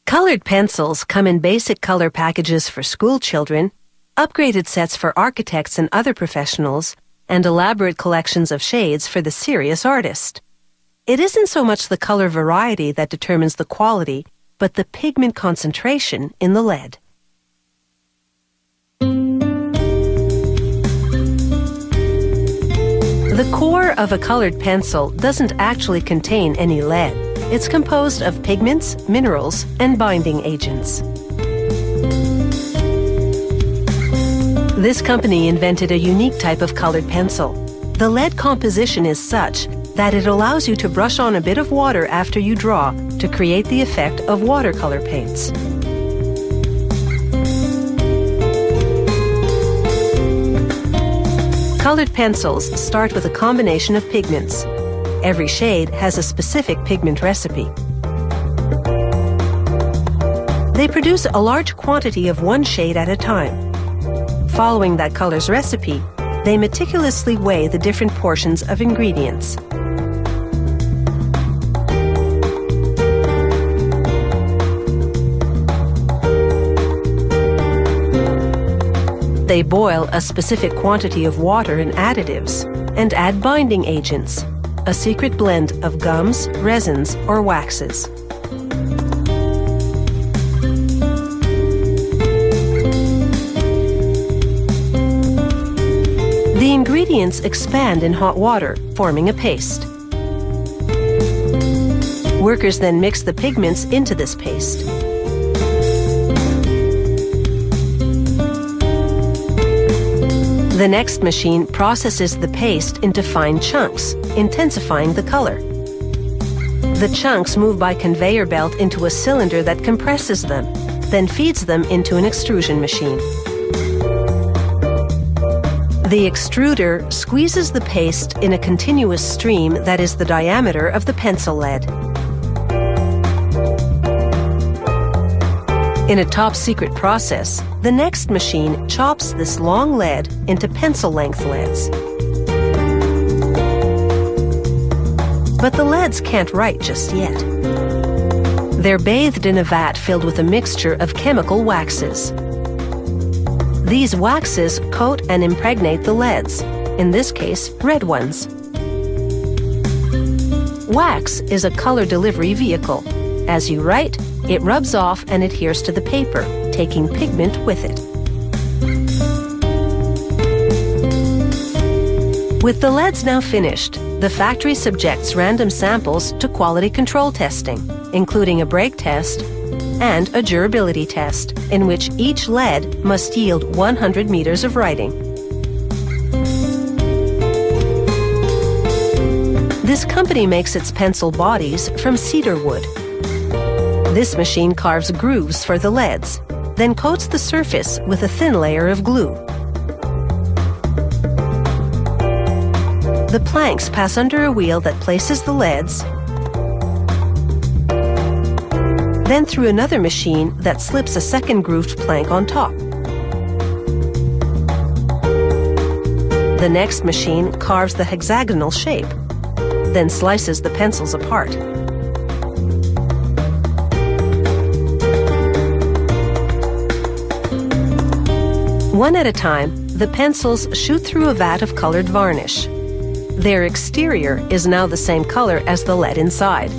Colored pencils come in basic color packages for school children, upgraded sets for architects and other professionals, and elaborate collections of shades for the serious artist. It isn't so much the color variety that determines the quality, but the pigment concentration in the lead. The core of a colored pencil doesn't actually contain any lead. It's composed of pigments, minerals, and binding agents. This company invented a unique type of colored pencil. The lead composition is such that it allows you to brush on a bit of water after you draw to create the effect of watercolor paints. Colored pencils start with a combination of pigments. Every shade has a specific pigment recipe. They produce a large quantity of one shade at a time. Following that color's recipe, they meticulously weigh the different portions of ingredients. They boil a specific quantity of water and additives and add binding agents, a secret blend of gums, resins, or waxes. The ingredients expand in hot water, forming a paste. Workers then mix the pigments into this paste. The next machine processes the paste into fine chunks, intensifying the color. The chunks move by conveyor belt into a cylinder that compresses them, then feeds them into an extrusion machine. The extruder squeezes the paste in a continuous stream that is the diameter of the pencil lead. In a top-secret process, the next machine chops this long lead into pencil-length leads. But the leads can't write just yet. They're bathed in a vat filled with a mixture of chemical waxes. These waxes coat and impregnate the leads, in this case, red ones. Wax is a color delivery vehicle. As you write, it rubs off and adheres to the paper, taking pigment with it. With the leads now finished, the factory subjects random samples to quality control testing, including a break test and a durability test, in which each lead must yield 100 meters of writing. This company makes its pencil bodies from cedar wood. This machine carves grooves for the leads, then coats the surface with a thin layer of glue. The planks pass under a wheel that places the leads, then through another machine that slips a second grooved plank on top. The next machine carves the hexagonal shape, then slices the pencils apart. One at a time, the pencils shoot through a vat of colored varnish. Their exterior is now the same color as the lead inside.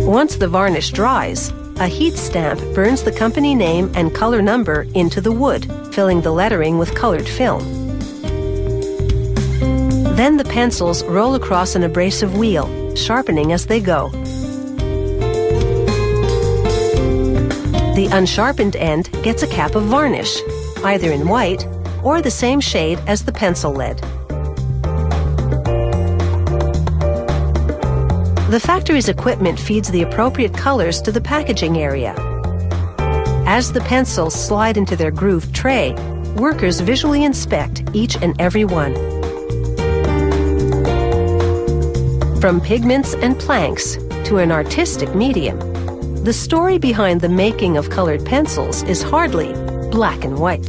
Once the varnish dries, a heat stamp burns the company name and color number into the wood, filling the lettering with colored film. Then the pencils roll across an abrasive wheel, sharpening as they go. The unsharpened end gets a cap of varnish, either in white or the same shade as the pencil lead. The factory's equipment feeds the appropriate colors to the packaging area. As the pencils slide into their grooved tray, workers visually inspect each and every one. From pigments and planks to an artistic medium, the story behind the making of colored pencils is hardly black and white.